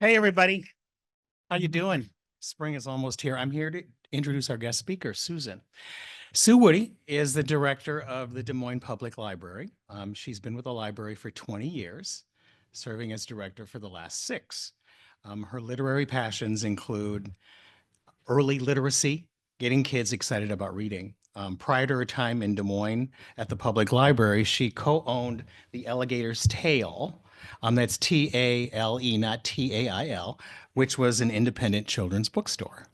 Hey, everybody. How you doing? Spring is almost here. I'm here to introduce our guest speaker, Susan. Sue Woody is the director of the Des Moines Public Library. She's been with the library for 20 years, serving as director for the last 6. Her literary passions include early literacy, getting kids excited about reading. Prior to her time in Des Moines at the public library, she co-owned the Alligator's Tale. That's Tale, not Tail, which was an independent children's bookstore.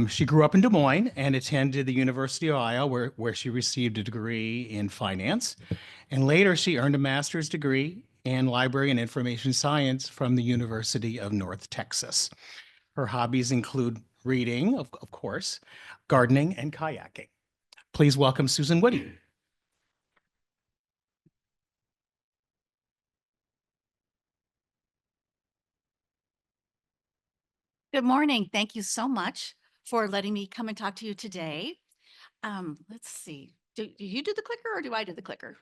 She grew up in Des Moines and attended the University of Iowa, where she received a degree in finance. And later, she earned a master's degree in library and information science from the University of North Texas. Her hobbies include reading, of course, gardening, and kayaking. Please welcome Susan Woody. Good morning. Thank you so much for letting me come and talk to you today. Let's see. Do you do the clicker or do I do the clicker?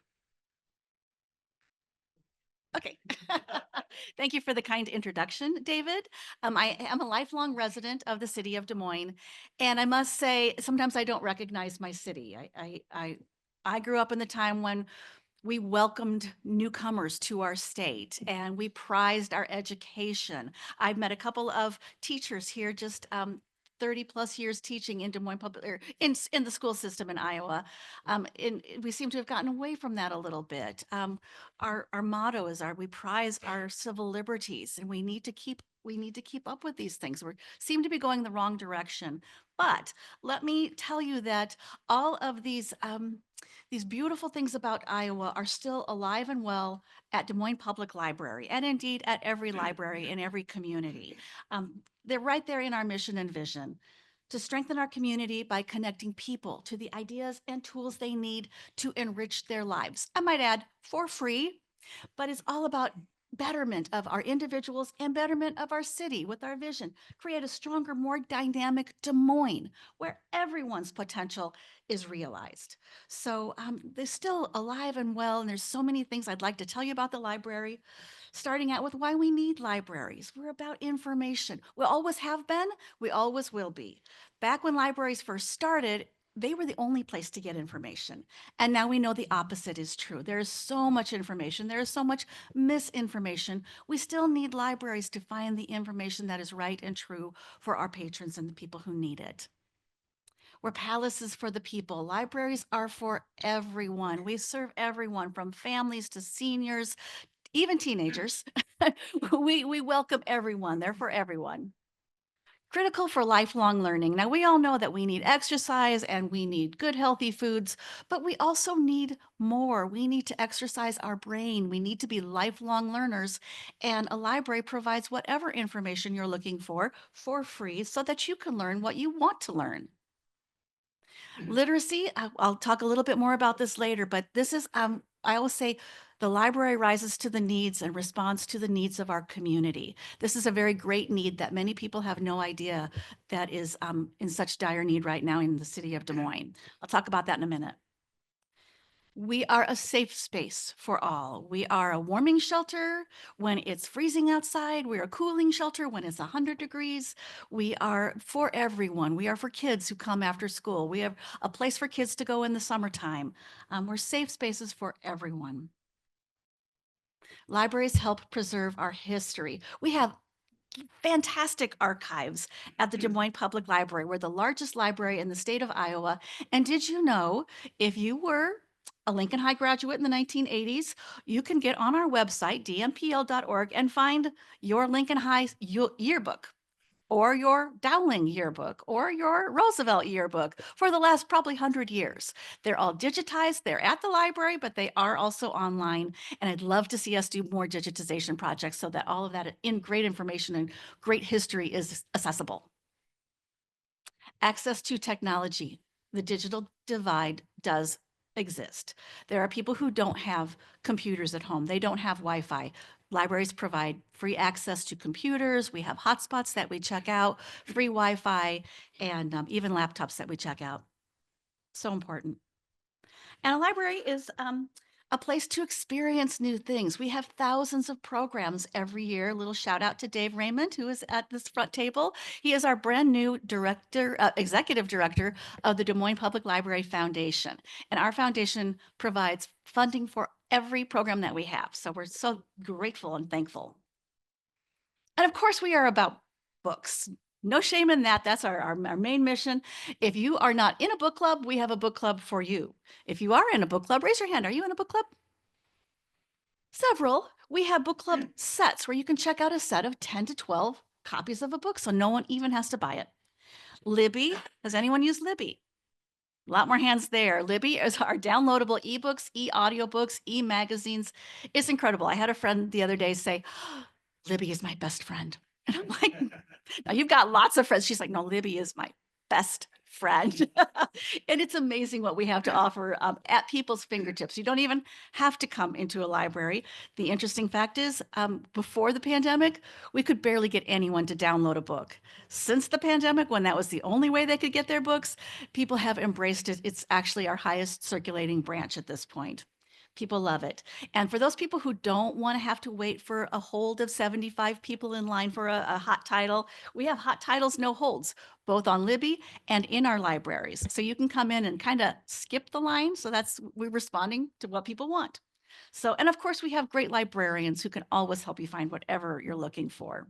Okay. Thank you for the kind introduction, David. I am a lifelong resident of the city of Des Moines, and I must say, sometimes I don't recognize my city. I grew up in the time when we welcomed newcomers to our state and we prized our education. I've met a couple of teachers here just 30 plus years teaching in Des Moines Public or in the school system in Iowa. And we seem to have gotten away from that a little bit. Our motto is we prize our civil liberties, and we need to keep up with these things. We seem to be going the wrong direction. But let me tell you that all of these beautiful things about Iowa are still alive and well at Des Moines Public Library, and indeed at every library in every community. They're right there in our mission and vision to strengthen our community by connecting people to the ideas and tools they need to enrich their lives. I might add, for free, but it's all about betterment of our individuals and betterment of our city with our vision. Create a stronger, more dynamic Des Moines where everyone's potential is realized. So they're still alive and well, and there's so many things I'd like to tell you about the library, starting out with why we need libraries. We're about information. We always have been, we always will be. Back when libraries first started, they were the only place to get information. And now we know the opposite is true. There is so much information. There is so much misinformation. We still need libraries to find the information that is right and true for our patrons and the people who need it. We're palaces for the people. Libraries are for everyone. We serve everyone from families to seniors, even teenagers. we welcome everyone. They're for everyone. Critical for lifelong learning. Now, we all know that we need exercise and we need good, healthy foods, but we also need more. We need to exercise our brain. We need to be lifelong learners. And a library provides whatever information you're looking for free so that you can learn what you want to learn. Literacy, I'll talk a little bit more about this later, but this is, I always say, the library rises to the needs and responds to the needs of our community. This is a very great need that many people have no idea that is in such dire need right now in the city of Des Moines. I'll talk about that in a minute. We are a safe space for all. We are a warming shelter when it's freezing outside. We're a cooling shelter when it's 100 degrees. We are for everyone. We are for kids who come after school. We have a place for kids to go in the summertime. We're safe spaces for everyone. Libraries help preserve our history. We have fantastic archives at the Des Moines Public Library. We're the largest library in the state of Iowa. And did you know, if you were a Lincoln High graduate in the 1980s, you can get on our website, dmpl.org, and find your Lincoln High yearbook, or your Dowling yearbook, or your Roosevelt yearbook for the last probably 100 years. They're all digitized. They're at the library, but they are also online. And I'd love to see us do more digitization projects so that all of that in great information and great history is accessible. Access to technology. The digital divide does exist. There are people who don't have computers at home. They don't have Wi-Fi. Libraries provide free access to computers. We have hotspots that we check out, free Wi-Fi, and even laptops that we check out. So important. And a library is a place to experience new things. We have thousands of programs every year. A little shout out to Dave Raymond, who is at this front table. He is our brand new executive director of the Des Moines Public Library Foundation. And our foundation provides funding for every program that we have. So we're so grateful and thankful. And of course, we are about books. No shame in that. That's our main mission. If you are not in a book club, we have a book club for you. If you are in a book club, raise your hand. Are you in a book club? Several. We have book club sets where you can check out a set of 10 to 12 copies of a book, so no one even has to buy it. Libby, has anyone used Libby? A lot more hands there. Libby is our downloadable ebooks, e-audiobooks, e-magazines. It's incredible. I had a friend the other day say, Libby is my best friend. And I'm like, now you've got lots of friends. She's like, no, Libby is my best friend. And it's amazing what we have to offer at people's fingertips. You don't even have to come into a library. The interesting fact is, before the pandemic, we could barely get anyone to download a book. Since the pandemic, when that was the only way they could get their books, people have embraced it. It's actually our highest circulating branch at this point. People love it. And for those people who don't want to have to wait for a hold of 75 people in line for a hot title, we have hot titles, no holds, both on Libby and in our libraries. So you can come in and kind of skip the line. So we're responding to what people want. So, and of course, we have great librarians who can always help you find whatever you're looking for.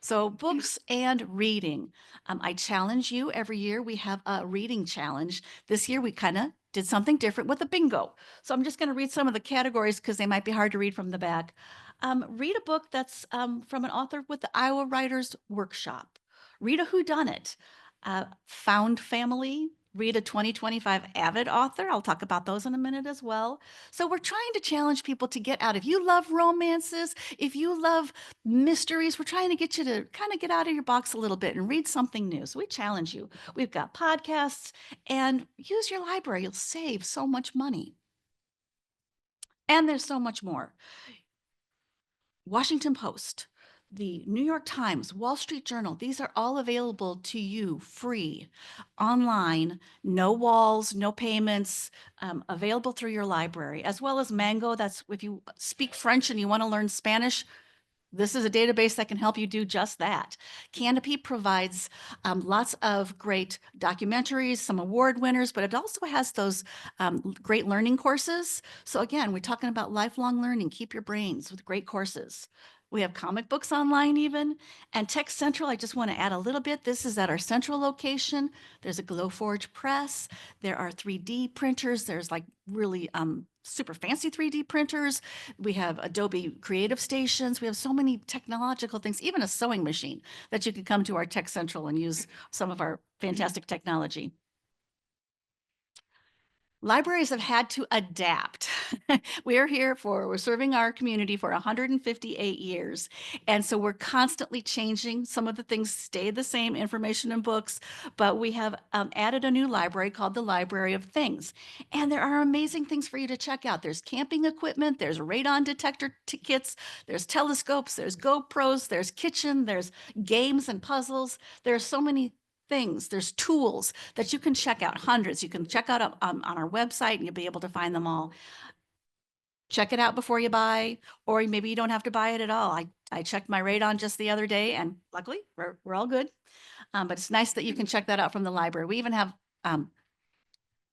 So books and reading. I challenge you every year. We have a reading challenge. This year we kind of did something different with a bingo. So I'm just going to read some of the categories because they might be hard to read from the back. Read a book that's from an author with the Iowa Writers Workshop. Read a whodunit. Found family. Read a 2025 Avid author. I'll talk about those in a minute as well. So we're trying to challenge people to get out. If you love romances, if you love mysteries, we're trying to get you to kind of get out of your box a little bit and read something new. So we challenge you. We've got podcasts, and use your library. You'll save so much money. And there's so much more. Washington Post, the New York Times, Wall Street Journal, these are all available to you free, online, no walls, no payments, available through your library, as well as Mango. That's if you speak French and you want to learn Spanish, this is a database that can help you do just that. Canopy provides lots of great documentaries, some award winners, but it also has those great learning courses. So again, we're talking about lifelong learning. Keep your brains with great courses. We have comic books online even. And Tech Central, I just want to add a little bit. This is at our central location. There's a Glowforge press. There are 3D printers. There's like really super fancy 3D printers. We have Adobe creative stations. We have so many technological things, even a sewing machine that you can come to our Tech Central and use some of our fantastic technology. Libraries have had to adapt. We're serving our community for 158 years. And so we're constantly changing. Some of the things stay the same, information and books, but we have added a new library called the Library of Things. And there are amazing things for you to check out. There's camping equipment, there's radon detector kits, there's telescopes, there's GoPros, there's kitchen, there's games and puzzles. There's so many things. There's tools that you can check out, hundreds. You can check out on our website and you'll be able to find them all. Check it out before you buy, or maybe you don't have to buy it at all. I checked my radon just the other day and luckily we're all good. But it's nice that you can check that out from the library. We even have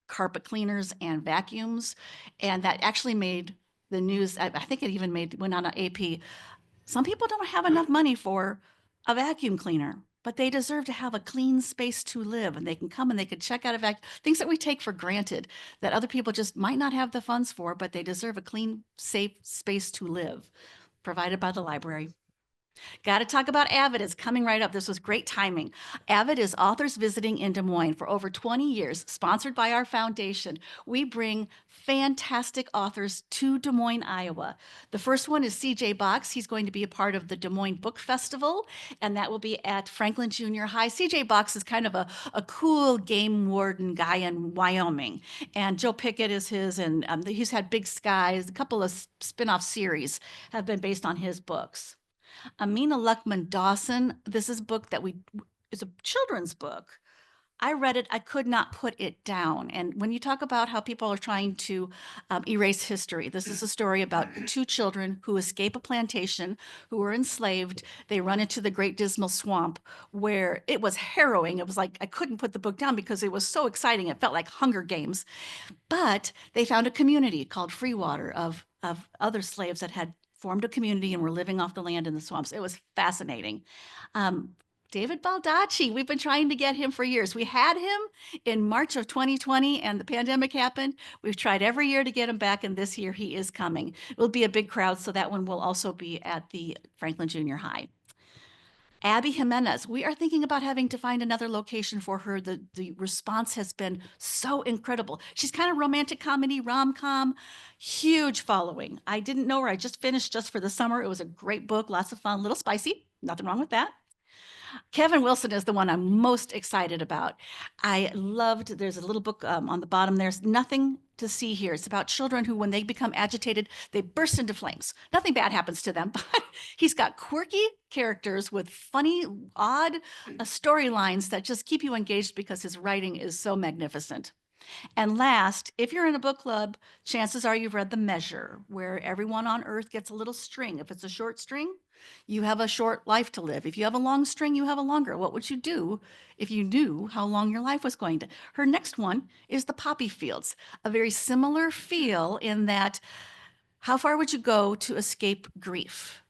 carpet cleaners and vacuums, and that actually made the news. I think it even went on an AP. Some people don't have enough money for a vacuum cleaner, but they deserve to have a clean space to live, and they can come and they can check out things that we take for granted that other people just might not have the funds for, but they deserve a clean, safe space to live, provided by the library. Got to talk about Avid. It's coming right up. This was great timing. Avid is Authors Visiting in Des Moines for over 20 years, sponsored by our foundation. We bring fantastic authors to Des Moines, Iowa. The first one is CJ Box. He's going to be a part of the Des Moines Book Festival, and that will be at Franklin Junior High. CJ Box is kind of a cool game warden guy in Wyoming, and Joe Pickett is his, and he's had Big Skies. A couple of spin-off series have been based on his books. Amina Luckman Dawson, this is a book that it's a children's book. I read it, I could not put it down. And when you talk about how people are trying to erase history, this is a story about two children who escape a plantation, who were enslaved. They run into the Great Dismal Swamp, where it was harrowing. It was like I couldn't put the book down because it was so exciting. It felt like Hunger Games. But they found a community called Freewater of other slaves that had formed a community and were living off the land in the swamps. It was fascinating. Um, David Baldacci, we've been trying to get him for years. We had him in March of 2020 and the pandemic happened. We've tried every year to get him back, and this year he is coming. It will be a big crowd, so that one will also be at the Franklin Junior High. Abby Jimenez, we are thinking about having to find another location for her. The response has been so incredible. She's kind of romantic comedy, rom-com, huge following. I didn't know her. I just finished just for the summer. It was a great book, lots of fun, a little spicy, nothing wrong with that. Kevin Wilson is the one I'm most excited about. I loved, there's a little book on the bottom, there's nothing to see here. It's about children who, when they become agitated, they burst into flames. Nothing bad happens to them, but he's got quirky characters with funny, odd storylines that just keep you engaged because his writing is so magnificent. And last, if you're in a book club, chances are you've read The Measure, where everyone on earth gets a little string. If it's a short string, you have a short life to live. If you have a long string, you have a longer. What would you do if you knew how long your life was going to? Her next one is The Poppy Fields, a very similar feel in that how far would you go to escape grief?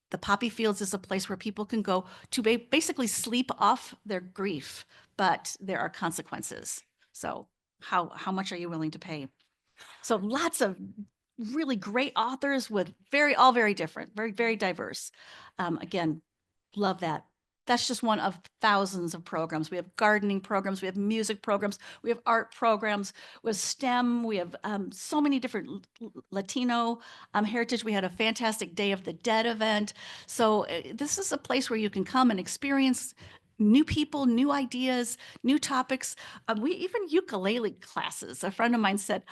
The Poppy Fields is a place where people can go to basically sleep off their grief, but there are consequences. So how much are you willing to pay? So lots of really great authors with all very different, very diverse. Again, love that. That's just one of thousands of programs. We have gardening programs, we have music programs, we have art programs, with STEM, we have so many different Latino heritage. We had a fantastic Day of the Dead event. So this is a place where you can come and experience new people, new ideas, new topics. We even ukulele classes. A friend of mine said,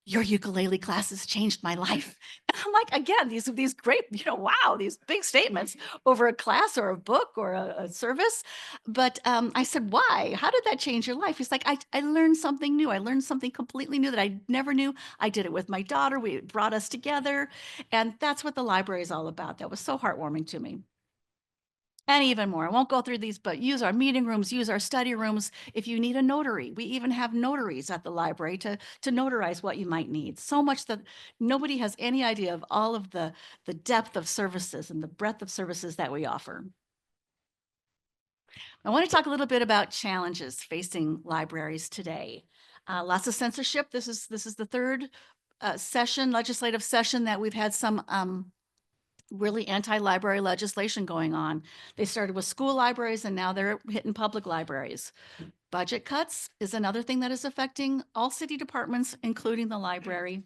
your ukulele classes changed my life. And I'm like, again, these great, wow, these big statements over a class or a book or a service. But I said, why? How did that change your life? He's like, I learned something new. I learned something completely new that I never knew. I did it with my daughter. We brought us together. And that's what the library is all about. That was so heartwarming to me. And even more. I won't go through these, but use our meeting rooms, use our study rooms. If you need a notary, we even have notaries at the library to notarize what you might need. So much that nobody has any idea of all of the depth of services and the breadth of services that we offer. I want to talk a little bit about challenges facing libraries today. Lots of censorship. This is the third legislative session that we've had some really anti-library legislation going on. They started with school libraries and now they're hitting public libraries. Budget cuts is another thing that is affecting all city departments, including the library.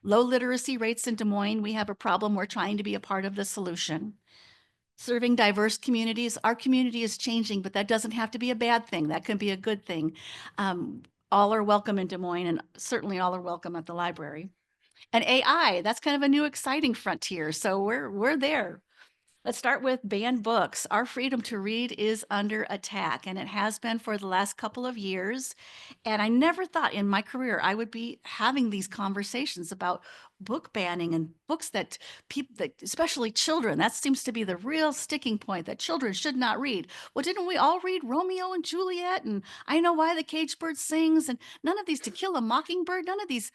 Low literacy rates in Des Moines. We have a problem. We're trying to be a part of the solution. Serving diverse communities. Our community is changing, but that doesn't have to be a bad thing. That can be a good thing. All are welcome in Des Moines, and certainly all are welcome at the library. And AI, that's kind of a new exciting frontier. So we're there. Let's start with banned books. Our freedom to read is under attack, and it has been for the last couple of years. And I never thought in my career I would be having these conversations about book banning and books that people, especially children, that seems to be the real sticking point, that children should not read. Well, didn't we all read Romeo and Juliet and I Know Why the Caged Bird Sings, and none of these To Kill a Mockingbird, none of these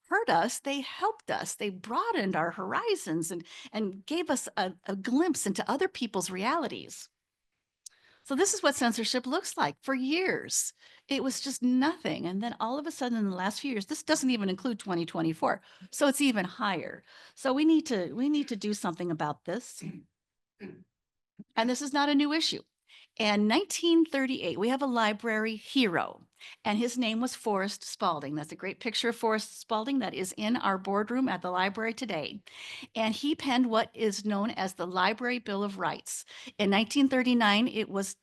hurt us. They helped us. They broadened our horizons and gave us a glimpse into other people's realities. So this is what censorship looks like. For years, it was just nothing. And then all of a sudden in the last few years, this doesn't even include 2024. So it's even higher. So we need to do something about this. And this is not a new issue. In 1938, we have a library hero, and his name was Forrest Spaulding. That's a great picture of Forrest Spaulding that is in our boardroom at the library today. And he penned what is known as the Library Bill of Rights. In 1939, it was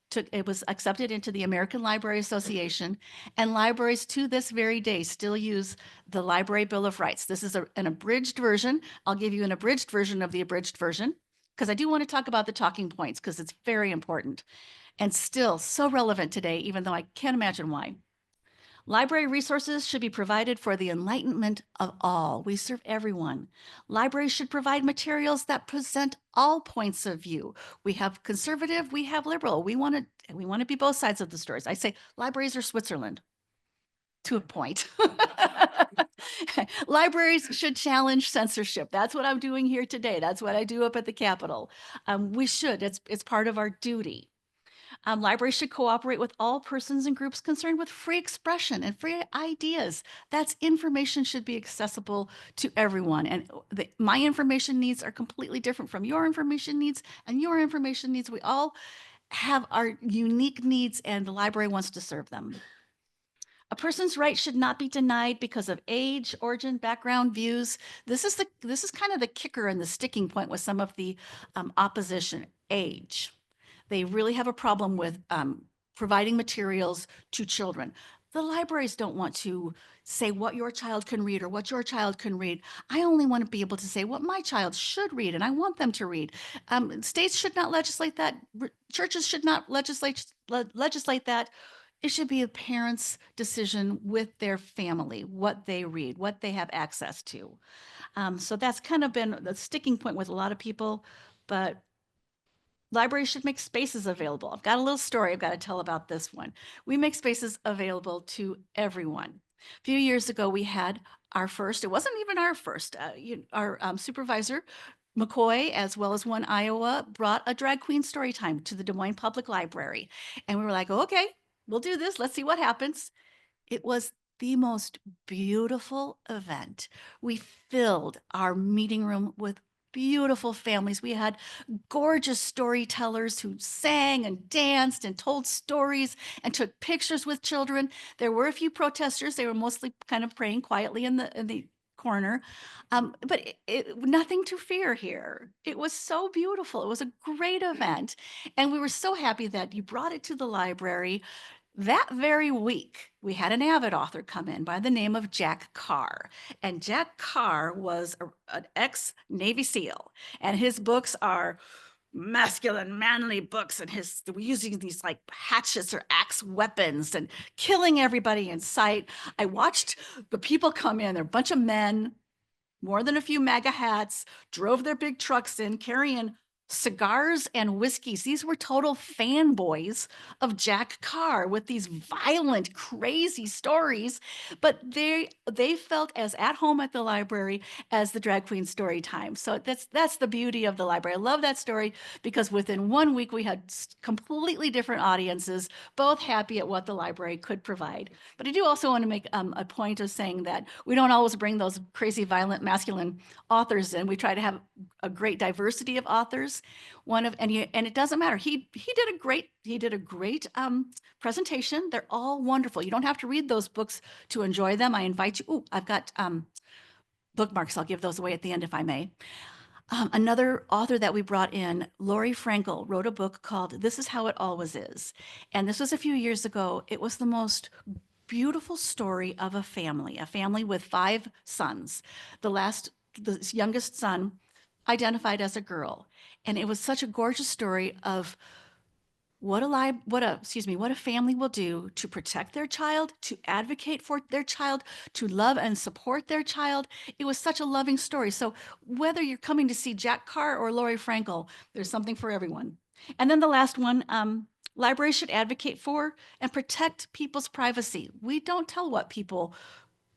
accepted into the American Library Association, and libraries to this very day still use the Library Bill of Rights. This is an abridged version. I'll give you an abridged version of the abridged version, because I do want to talk about the talking points because it's very important. and still so relevant today, even though I can't imagine why. Library resources should be provided for the enlightenment of all. We serve everyone. Libraries should provide materials that present all points of view. We have conservative, we have liberal. We want to be both sides of the stories. I say libraries are Switzerland to a point. Libraries should challenge censorship. That's what I'm doing here today. That's what I do up at the Capitol. We should. It's part of our duty. Libraries should cooperate with all persons and groups concerned with free expression and free ideas. That's information should be accessible to everyone. And my information needs are completely different from your information needs and your information needs. We all have our unique needs, and the library wants to serve them. A person's rights should not be denied because of age, origin, background, views. This is kind of the kicker and the sticking point with some of the opposition. Age. They really have a problem with providing materials to children. The libraries don't want to say what your child can read or what your child can read. I only want to be able to say what my child should read, and I want them to read. States should not legislate that. Churches should not legislate that. It should be a parent's decision with their family, what they read, what they have access to. So that's kind of been the sticking point with a lot of people, but libraries should make spaces available. I've got a little story I've got to tell about this one. We make spaces available to everyone. A few years ago, we had our first, it wasn't even our first, our supervisor, McCoy, as well as One Iowa, brought a drag queen story time to the Des Moines Public Library. And we were like, okay, we'll do this. Let's see what happens. It was the most beautiful event. We filled our meeting room with beautiful families. We had gorgeous storytellers who sang and danced and told stories and took pictures with children. There were a few protesters. They were mostly kind of praying quietly in the corner, but nothing to fear here. It was so beautiful. It was a great event, and we were so happy that you brought it to the library. That very week, we had an avid author come in by the name of Jack Carr. And Jack Carr was an ex-Navy SEAL, and his books are masculine, manly books, and using these like hatchets or axe weapons and killing everybody in sight. I watched the people come in. They're a bunch of men, more than a few MAGA hats, drove their big trucks in, carrying cigars and whiskeys. These were total fanboys of Jack Carr with these violent, crazy stories, but they felt as at home at the library as the drag queen story time. So that's the beauty of the library. I love that story because within 1 week we had completely different audiences, both happy at what the library could provide. But I do also want to make a point of saying that we don't always bring those crazy, violent, masculine authors in. We try to have a great diversity of authors. And it doesn't matter. He did a great presentation. They're all wonderful. You don't have to read those books to enjoy them. I invite you. Oh, I've got bookmarks. I'll give those away at the end if I may. Another author that we brought in, Lori Frankel, wrote a book called This Is How It Always Is. And this was a few years ago. It was the most beautiful story of a family with 5 sons. The youngest son identified as a girl. And it was such a gorgeous story of what a family will do to protect their child, to advocate for their child, to love and support their child. It was such a loving story. So whether you're coming to see Jack Carr or Lori Frankel, there's something for everyone. And then the last one, libraries should advocate for and protect people's privacy. We don't tell what people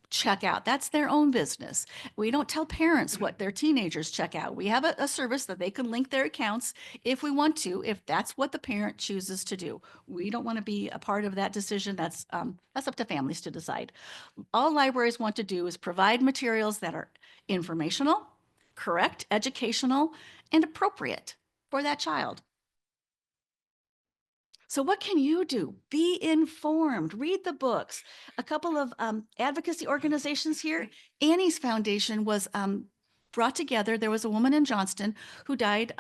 check out. That's their own business. We don't tell parents what their teenagers check out. We have a service that they can link their accounts if we want to, if that's what the parent chooses to do. We don't want to be a part of that decision. That's up to families to decide. All libraries want to do is provide materials that are informational, correct, educational, and appropriate for that child. So what can you do? Be informed, read the books. A couple of advocacy organizations here. Annie's Foundation was brought together. There was a woman in Johnston who died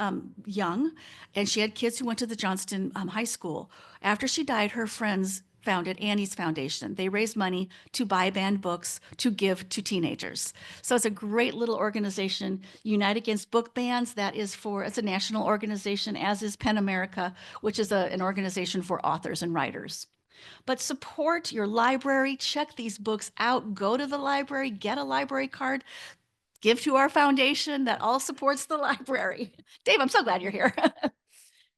young, and she had kids who went to the Johnston High School. After she died, her friends founded Annie's Foundation. They raise money to buy banned books to give to teenagers. So it's a great little organization. Unite Against Book Bans, it's a national organization, as is PEN America, which is an organization for authors and writers. But support your library, check these books out, go to the library, get a library card, give to our foundation that all supports the library. Dave, I'm so glad you're here.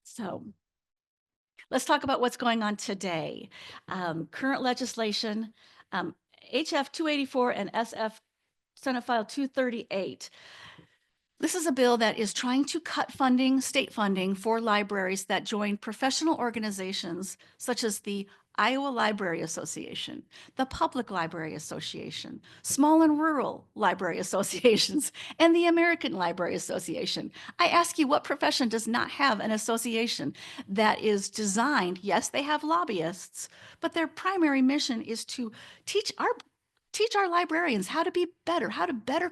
So let's talk about what's going on today. Current legislation, HF 284 and SF Senate File 238. This is a bill that is trying to cut funding, state funding for libraries that join professional organizations such as the Iowa Library Association, the Public Library Association, small and rural library associations, and the American Library Association. I ask you, what profession does not have an association that is designed? Yes, they have lobbyists, but their primary mission is to teach our librarians how to be better, how to better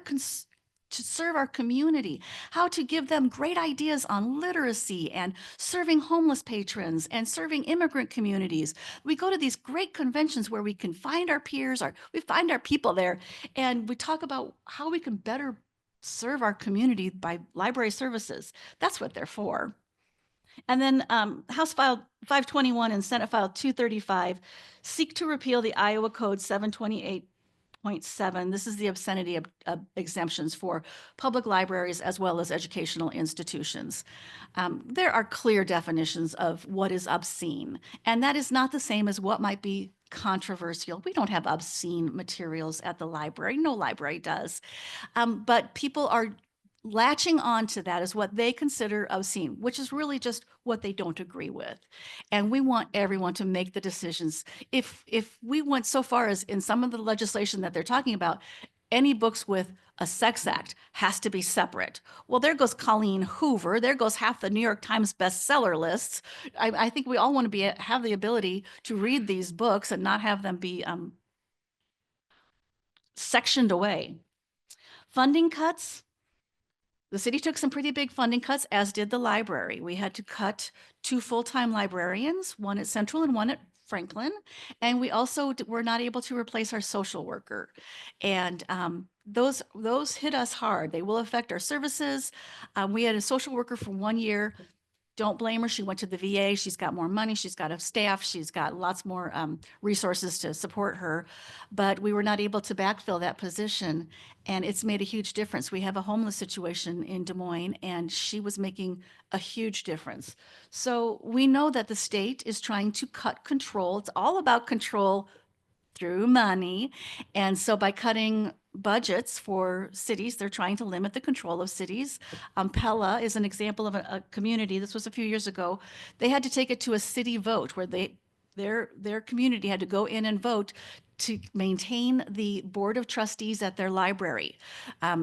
to serve our community, how to give them great ideas on literacy and serving homeless patrons and serving immigrant communities. We go to these great conventions where we can find our peers, we find our people there, and we talk about how we can better serve our community by library services. That's what they're for. And then House File 521 and Senate File 235 seek to repeal the Iowa Code 728.7. This is the obscenity exemptions for public libraries as well as educational institutions. There are clear definitions of what is obscene, and that is not the same as what might be controversial. We don't have obscene materials at the library. No library does. But people are latching on to that as what they consider obscene, which is really just what they don't agree with. And we want everyone to make the decisions. If we went so far as in some of the legislation that they're talking about, any books with a sex act has to be separate. Well, there goes Colleen Hoover. There goes half the New York Times bestseller lists. I think we all want to have the ability to read these books and not have them be sectioned away. Funding cuts. The city took some pretty big funding cuts, as did the library. We had to cut 2 full-time librarians, one at Central and one at Franklin. And we also were not able to replace our social worker. And those hit us hard. They will affect our services. We had a social worker for 1 year. Don't blame her. She went to the VA. She's got more money. She's got a staff. She's got lots more resources to support her. But we were not able to backfill that position. And it's made a huge difference. We have a homeless situation in Des Moines, and she was making a huge difference. So we know that the state is trying to cut control. It's all about control through money. And so by cutting budgets for cities, they're trying to limit the control of cities. Pella is an example of a community. This was a few years ago. They had to take it to a city vote where their community had to go in and vote to maintain the board of trustees at their library.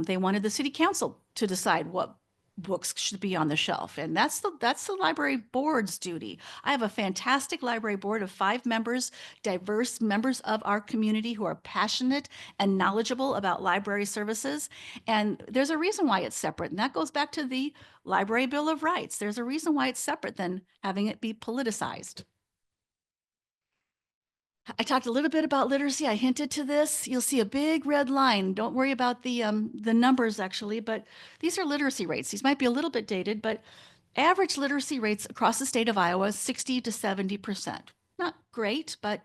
They wanted the city council to decide what books should be on the shelf. And that's the library board's duty. I have a fantastic library board of 5 members, diverse members of our community who are passionate and knowledgeable about library services. And there's a reason why it's separate. And that goes back to the Library Bill of Rights. There's a reason why it's separate than having it be politicized. I talked a little bit about literacy. I hinted to this. You'll see a big red line. Don't worry about the numbers actually, but these are literacy rates. These might be a little bit dated, but average literacy rates across the state of Iowa is 60 to 70%. Not great, but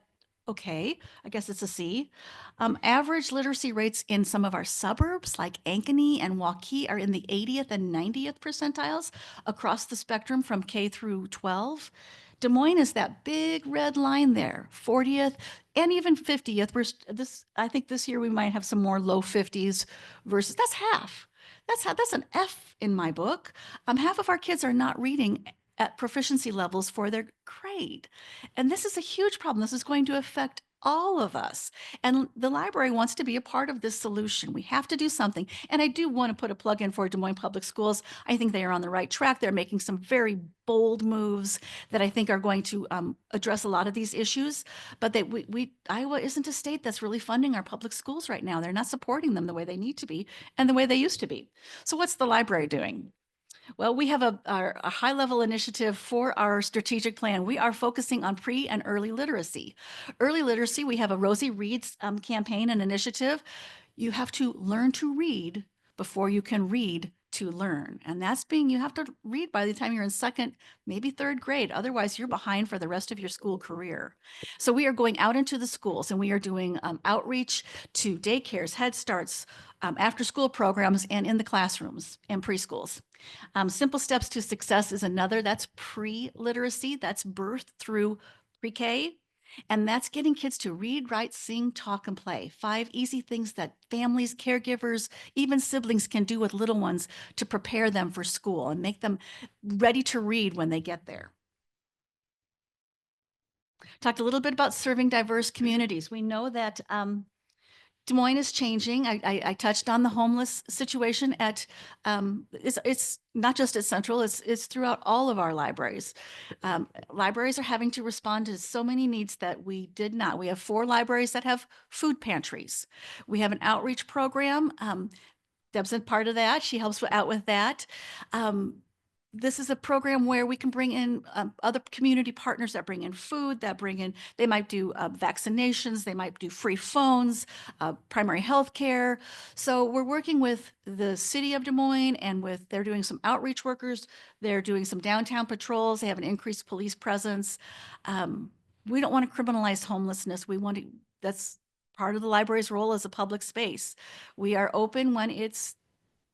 okay. I guess it's a C. Average literacy rates in some of our suburbs like Ankeny and Waukee are in the 80th and 90th percentiles across the spectrum from K through 12. Des Moines is that big red line there, 40th and even 50th. I think this year we might have some more low 50s versus, that's half. That's an F in my book. Half of our kids are not reading at proficiency levels for their grade. And this is a huge problem. This is going to affect all of us. And the library wants to be a part of this solution. We have to do something. And I do want to put a plug in for Des Moines Public Schools. I think they are on the right track. They're making some very bold moves that I think are going to address a lot of these issues. But Iowa isn't a state that's really funding our public schools right now. They're not supporting them the way they need to be and the way they used to be. So what's the library doing? Well, we have a high-level initiative for our strategic plan. We are focusing on pre and early literacy. Early literacy, we have a Rosie Reads campaign and initiative. You have to learn to read before you can read to learn. And that's being, you have to read by the time you're in second, maybe third grade. Otherwise, you're behind for the rest of your school career. So we are going out into the schools and we are doing outreach to daycares, Head Starts, after-school programs, and in the classrooms and preschools. Simple Steps to Success is another. That's pre-literacy. That's birth through pre-K. And that's getting kids to read, write, sing, talk, and play. 5 easy things that families, caregivers, even siblings can do with little ones to prepare them for school and make them ready to read when they get there. Talked a little bit about serving diverse communities. We know that Des Moines is changing. I touched on the homeless situation at, it's not just at Central, it's throughout all of our libraries. Libraries are having to respond to so many needs that we did not. We have 4 libraries that have food pantries. We have an outreach program. Deb's a part of that. She helps out with that. This is a program where we can bring in other community partners that bring in food, that bring in, they might do vaccinations, they might do free phones, primary health care. So we're working with the city of Des Moines and with, they're doing some outreach workers, they're doing some downtown patrols, they have an increased police presence. We don't want to criminalize homelessness. We want to, that's part of the library's role as a public space. We are open when it's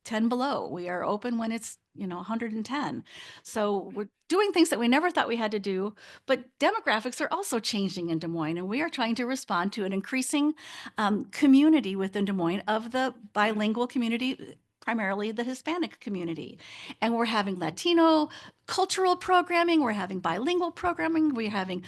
10 below. We are open when it's 110. So we're doing things that we never thought we had to do, but demographics are also changing in Des Moines, and we are trying to respond to an increasing community within Des Moines of the bilingual community, primarily the Hispanic community. And we're having Latino cultural programming, we're having bilingual programming, we're having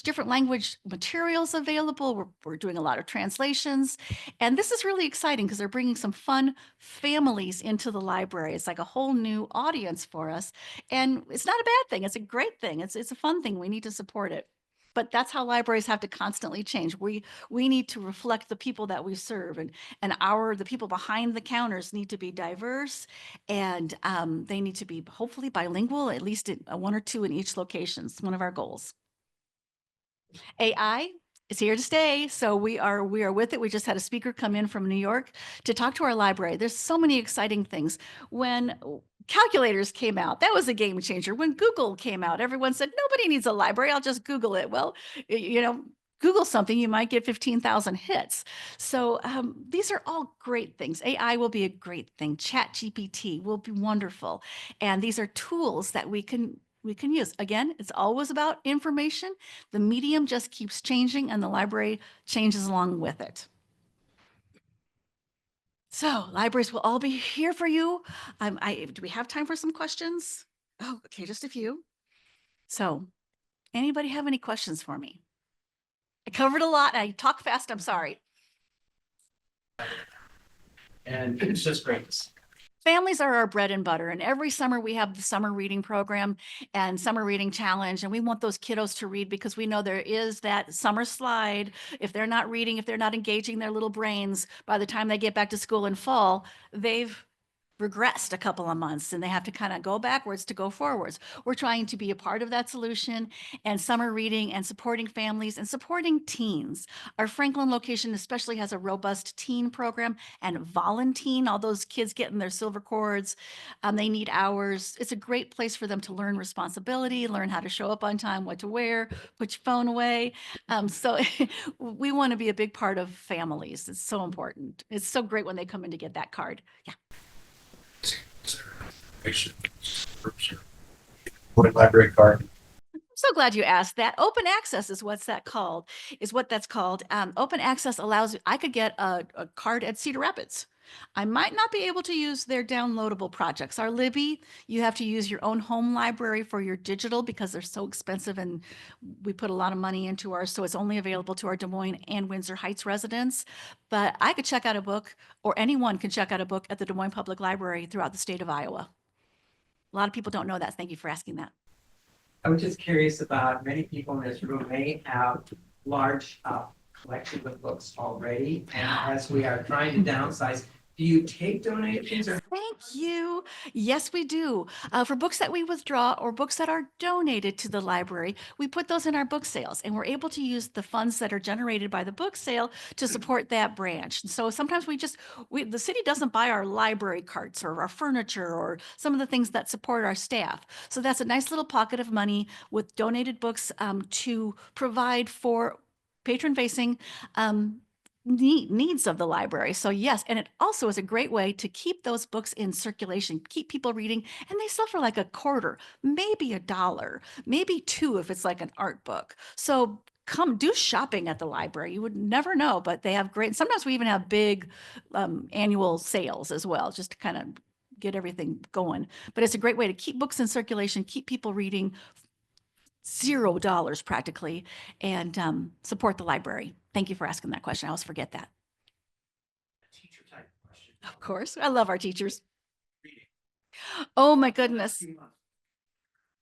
different language materials available. We're doing a lot of translations. And this is really exciting because they're bringing some fun families into the library. It's like a whole new audience for us. And it's not a bad thing. It's a great thing. It's a fun thing. We need to support it. But that's how libraries have to constantly change. We need to reflect the people that we serve, and the people behind the counters need to be diverse, and they need to be hopefully bilingual, at least 1 or 2 in each location. It's one of our goals. AI is here to stay. So we are with it. We just had a speaker come in from New York to talk to our library. There's so many exciting things. When calculators came out, that was a game changer. When Google came out, everyone said, nobody needs a library. I'll just Google it. Well, Google something, you might get 15,000 hits. So these are all great things. AI will be a great thing. ChatGPT will be wonderful. And these are tools that we can use. Again, it's always about information. The medium just keeps changing and the library changes along with it. So libraries will all be here for you. Do we have time for some questions? Oh, okay, just a few. So anybody have any questions for me? I covered a lot. I talk fast. I'm sorry. And it's just great. Families are our bread and butter. And every summer we have the summer reading program and summer reading challenge. And we want those kiddos to read because we know there is that summer slide. If they're not reading, if they're not engaging their little brains, by the time they get back to school in fall, they've regressed a couple of months and they have to kind of go backwards to go forwards. We're trying to be a part of that solution, and summer reading and supporting families and supporting teens. Our Franklin location especially has a robust teen program and volunteen, all those kids getting their silver cords. They need hours. It's a great place for them to learn responsibility, learn how to show up on time, what to wear, put your phone away. So we want to be a big part of families. It's so important. It's so great when they come in to get that card. Yeah. Library card. I'm so glad you asked that. Open access is what that's called. Open access allows, I could get a card at Cedar Rapids. I might not be able to use their downloadable projects. Our Libby, you have to use your own home library for your digital because they're so expensive and we put a lot of money into ours. So it's only available to our Des Moines and Windsor Heights residents. But I could check out a book, or anyone can check out a book at the Des Moines Public Library throughout the state of Iowa. A lot of people don't know that. Thank you for asking that. I was just curious about, many people in this room may have large collections of books already. And as we are trying to downsize, do you take donations or? Thank you. Yes, we do. For books that we withdraw or books that are donated to the library, we put those in our book sales, and we're able to use the funds that are generated by the book sale to support that branch. And so sometimes the city doesn't buy our library carts or our furniture or some of the things that support our staff. So that's a nice little pocket of money with donated books to provide for patron-facing needs of the library. So yes, and it also is a great way to keep those books in circulation, keep people reading, and they sell for like a quarter, maybe $1, maybe 2 if it's like an art book. So come do shopping at the library. You would never know, but they have great, sometimes we even have big annual sales as well, just to kind of get everything going. But it's a great way to keep books in circulation, keep people reading, $0 practically, and support the library. Thank you for asking that question. I always forget that. Teacher type question. Of course, I love our teachers. Reading. Oh my goodness.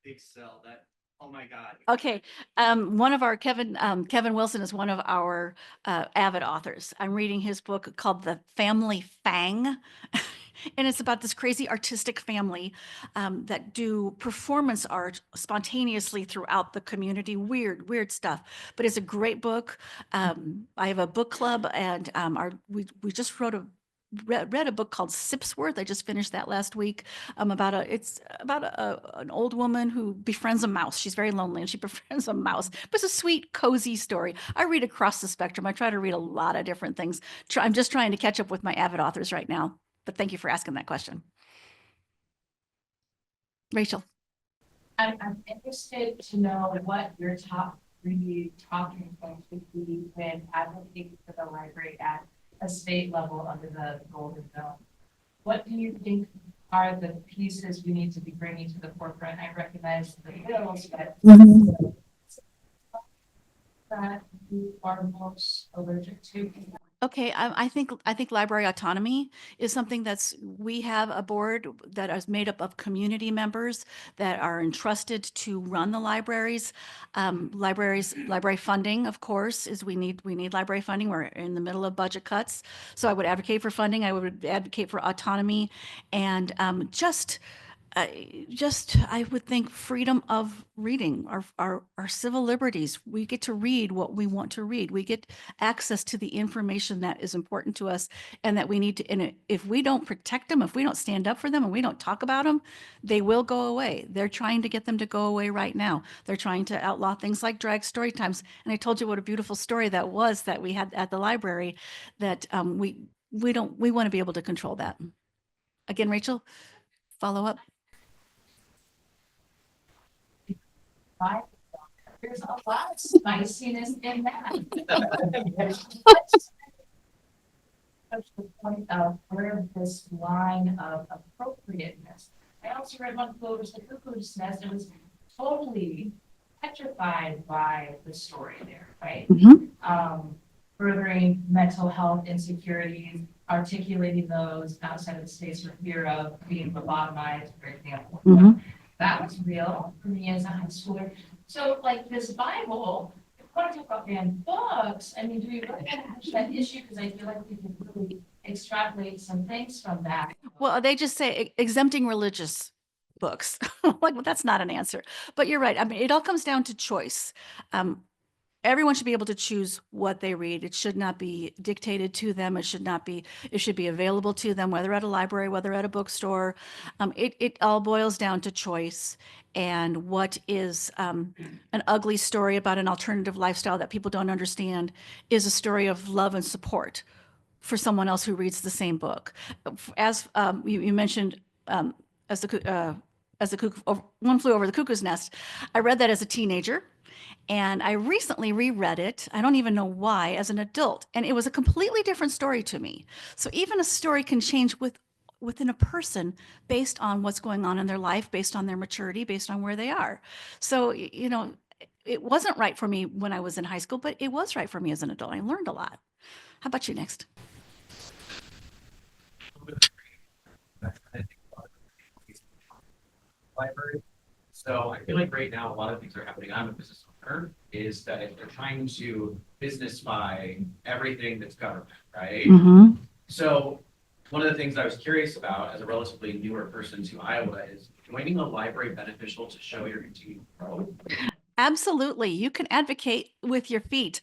Big sell that, oh my God. Okay, one of our Kevin Wilson is one of our avid authors. I'm reading his book called The Family Fang. And it's about this crazy artistic family that do performance art spontaneously throughout the community. Weird stuff. But it's a great book. I have a book club, and we just read a book called Sipsworth. I just finished that last week. It's about an old woman who befriends a mouse. She's very lonely and she befriends a mouse. But it's a sweet, cozy story. I read across the spectrum. I try to read a lot of different things. I'm just trying to catch up with my avid authors right now. But thank you for asking that question. Rachel. I'm interested to know what your top 3 talking points would be when advocating for the library at a state level under the Golden Dome. What do you think are the pieces we need to be bringing to the forefront? I recognize the bills, but that you are most allergic to. Okay, I think library autonomy is something we have a board that is made up of community members that are entrusted to run the libraries. Library funding, of course, is we need library funding. We're in the middle of budget cuts, so I would advocate for funding. I would advocate for autonomy, and I would think freedom of reading, our civil liberties. We get to read what we want to read. We get access to the information that is important to us and that we need to, and if we don't protect them, if we don't stand up for them and we don't talk about them, they will go away. They're trying to get them to go away right now. They're trying to outlaw things like drag story times. And I told you what a beautiful story that was that we had at the library that we want to be able to control that. Again, Rachel, follow up. There's a lot of spiciness in that. The point of where this line of appropriateness. I also read one quote, was the cuckoo's nest. It was totally petrified by the story there, right? Furthering mental health insecurities, articulating those outside of the space for fear of being lobotomized, for example. That was real for me as a high schooler. So like this Bible, if we want to talk about banned books, I mean, do we really want to hash that issue? Because I feel like we can really extrapolate some things from that. Well, they just say exempting religious books. Like, well, that's not an answer. But you're right. I mean, it all comes down to choice. Everyone should be able to choose what they read. It should not be dictated to them. It should be available to them, whether at a library, whether at a bookstore. It all boils down to choice. And what is an ugly story about an alternative lifestyle that people don't understand is a story of love and support for someone else who reads the same book. As you mentioned, as the cuckoo, One Flew Over the Cuckoo's Nest, I read that as a teenager. And I recently reread it, I don't even know why, as an adult. And it was a completely different story to me. So even a story can change within a person based on what's going on in their life, based on their maturity, based on where they are. So, it wasn't right for me when I was in high school, but it was right for me as an adult. I learned a lot. How about you next? Library. So I feel like right now a lot of things are happening. I'm a business owner. Is that if they're trying to businessify everything that's government, right? So one of the things I was curious about as a relatively newer person to Iowa is joining a library beneficial to show your continued growth? Absolutely. You can advocate with your feet.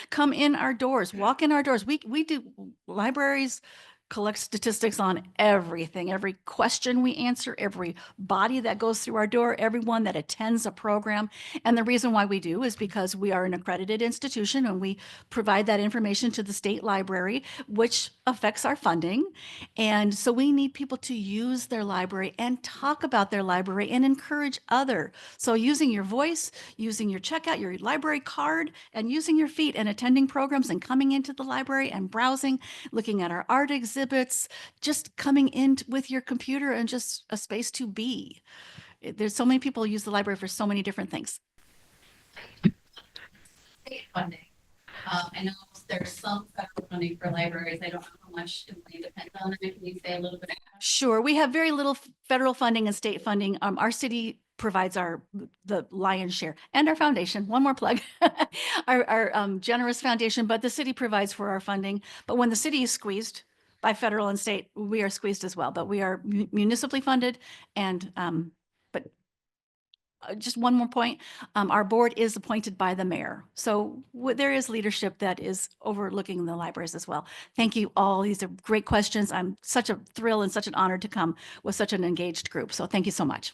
Come in our doors, walk in our doors. We do libraries collect statistics on everything, every question we answer, every body that goes through our door, everyone that attends a program. And the reason why we do is because we are an accredited institution and we provide that information to the state library, which affects our funding. And so we need people to use their library and talk about their library and encourage other. So using your voice, using your checkout, your library card, and using your feet and attending programs and coming into the library and browsing, looking at our art exhibits, just coming in with your computer and just a space to be. There's so many people who use the library for so many different things. State funding. I know there's some federal funding for libraries. I don't know how much it really depends on it. Can you say a little bit? Sure, we have very little federal funding and state funding. Our city provides the lion's share, and our foundation. One more plug, our generous foundation, but the city provides for our funding. But when the city is squeezed by federal and state, we are squeezed as well. But we are municipally funded, and but just one more point, our board is appointed by the mayor. So there is leadership that is overlooking the libraries as well. Thank you all. These are great questions. I'm such a thrill and such an honor to come with such an engaged group. So thank you so much.